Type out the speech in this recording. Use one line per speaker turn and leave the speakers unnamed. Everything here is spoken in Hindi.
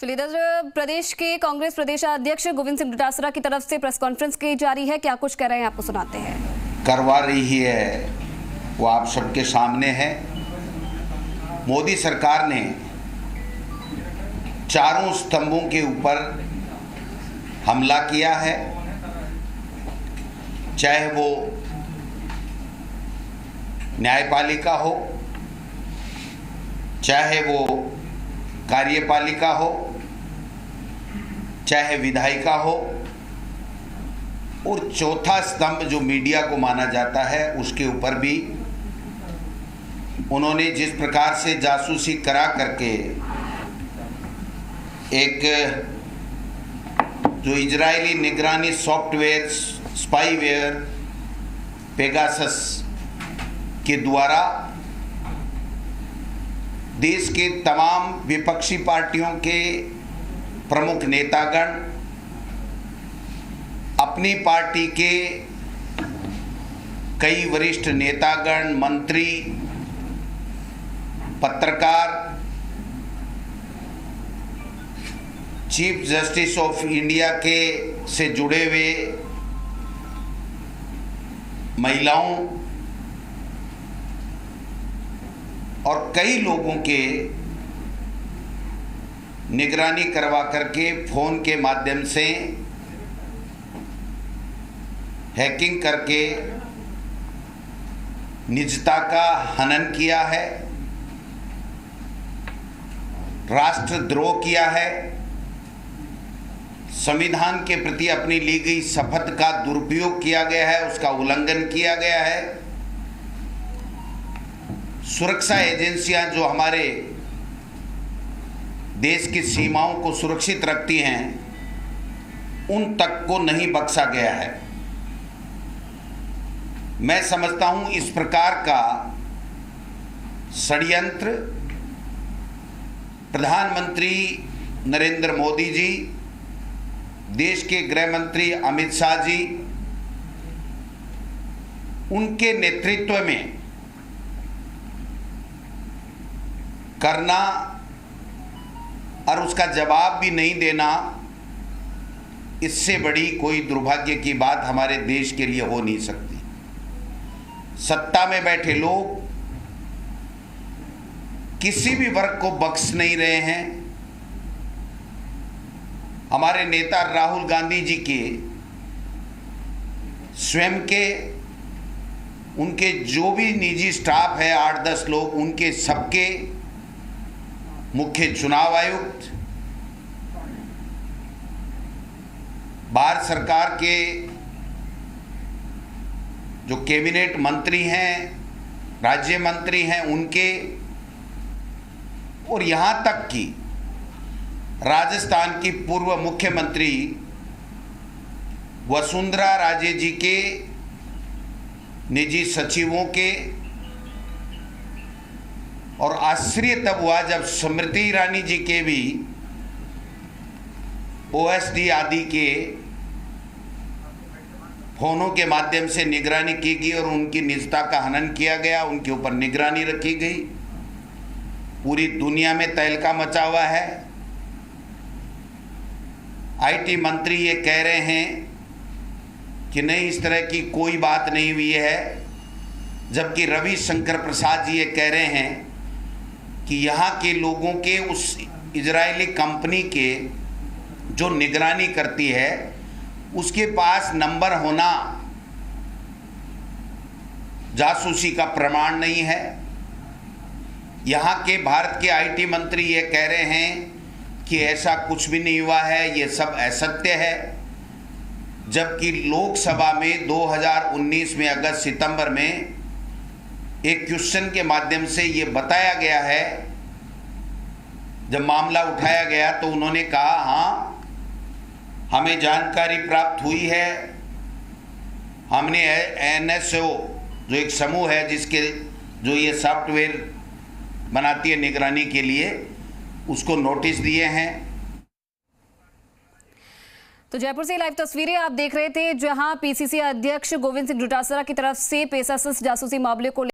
चलिए, इधर प्रदेश के कांग्रेस प्रदेशाध्यक्ष गोविंद सिंह डोटासरा की तरफ से प्रेस कॉन्फ्रेंस की जा रही है। क्या कुछ कह रहे हैं आपको सुनाते हैं।
करवा रही है वो आप सबके सामने है। मोदी सरकार ने चारों स्तंभों के ऊपर हमला किया है, चाहे वो न्यायपालिका हो, चाहे वो कार्यपालिका हो, चाहे विधायिका हो, और चौथा स्तंभ जो मीडिया को माना जाता है उसके ऊपर भी उन्होंने जिस प्रकार से जासूसी करा करके एक जो इजरायली निगरानी सॉफ्टवेयर स्पाईवेयर पेगासस के द्वारा देश के तमाम विपक्षी पार्टियों के प्रमुख नेतागण, अपनी पार्टी के कई वरिष्ठ नेतागण, मंत्री, पत्रकार, चीफ जस्टिस ऑफ इंडिया के से जुड़े हुए महिलाओं और कई लोगों के निगरानी करवा करके फोन के माध्यम से हैकिंग करके निजता का हनन किया है, राष्ट्रद्रोह किया है, संविधान के प्रति अपनी ली गई शपथ का दुरुपयोग किया गया है, उसका उल्लंघन किया गया है। सुरक्षा एजेंसियां जो हमारे देश की सीमाओं को सुरक्षित रखती हैं, उन तक को नहीं बख्शा गया है। मैं समझता हूं इस प्रकार का षड्यंत्र प्रधानमंत्री नरेंद्र मोदी जी, देश के गृह मंत्री अमित शाह जी, उनके नेतृत्व में करना और उसका जवाब भी नहीं देना, इससे बड़ी कोई दुर्भाग्य की बात हमारे देश के लिए हो नहीं सकती। सत्ता में बैठे लोग किसी भी वर्ग को बख्श नहीं रहे हैं। हमारे नेता राहुल गांधी जी के स्वयं के, उनके जो भी निजी स्टाफ है 8-10 लोग, उनके सबके मुख्य चुनाव आयुक्त, भारत सरकार के जो कैबिनेट मंत्री हैं, राज्य मंत्री हैं, उनके, और यहाँ तक कि राजस्थान की पूर्व मुख्यमंत्री वसुंधरा राजे जी के निजी सचिवों के, और आश्चर्य तब हुआ जब स्मृति ईरानी जी के भी ओएसडी आदि के फोनों के माध्यम से निगरानी की गई और उनकी निजता का हनन किया गया, उनके ऊपर निगरानी रखी गई। पूरी दुनिया में तहलका मचा हुआ है। आईटी मंत्री ये कह रहे हैं कि नहीं, इस तरह की कोई बात नहीं हुई है, जबकि रविशंकर प्रसाद जी ये कह रहे हैं कि यहाँ के लोगों के उस इजरायली कंपनी के जो निगरानी करती है उसके पास नंबर होना जासूसी का प्रमाण नहीं है। यहाँ के भारत के आईटी मंत्री ये कह रहे हैं कि ऐसा कुछ भी नहीं हुआ है, ये सब असत्य है, जबकि लोकसभा में 2019 में अगस्त सितंबर में एक क्वेश्चन के माध्यम से ये बताया गया है। जब मामला उठाया गया तो उन्होंने कहा, हाँ हमें जानकारी प्राप्त हुई है, हमने एनएसओ जो एक समूह है जिसके जो ये सॉफ्टवेयर बनाती है निगरानी के लिए, उसको नोटिस दिए हैं।
तो जयपुर से लाइव तस्वीरें आप देख रहे थे, जहां पीसीसी अध्यक्ष गोविंद सिंह डोटासरा की तरफ से पेगासस जासूसी मामले को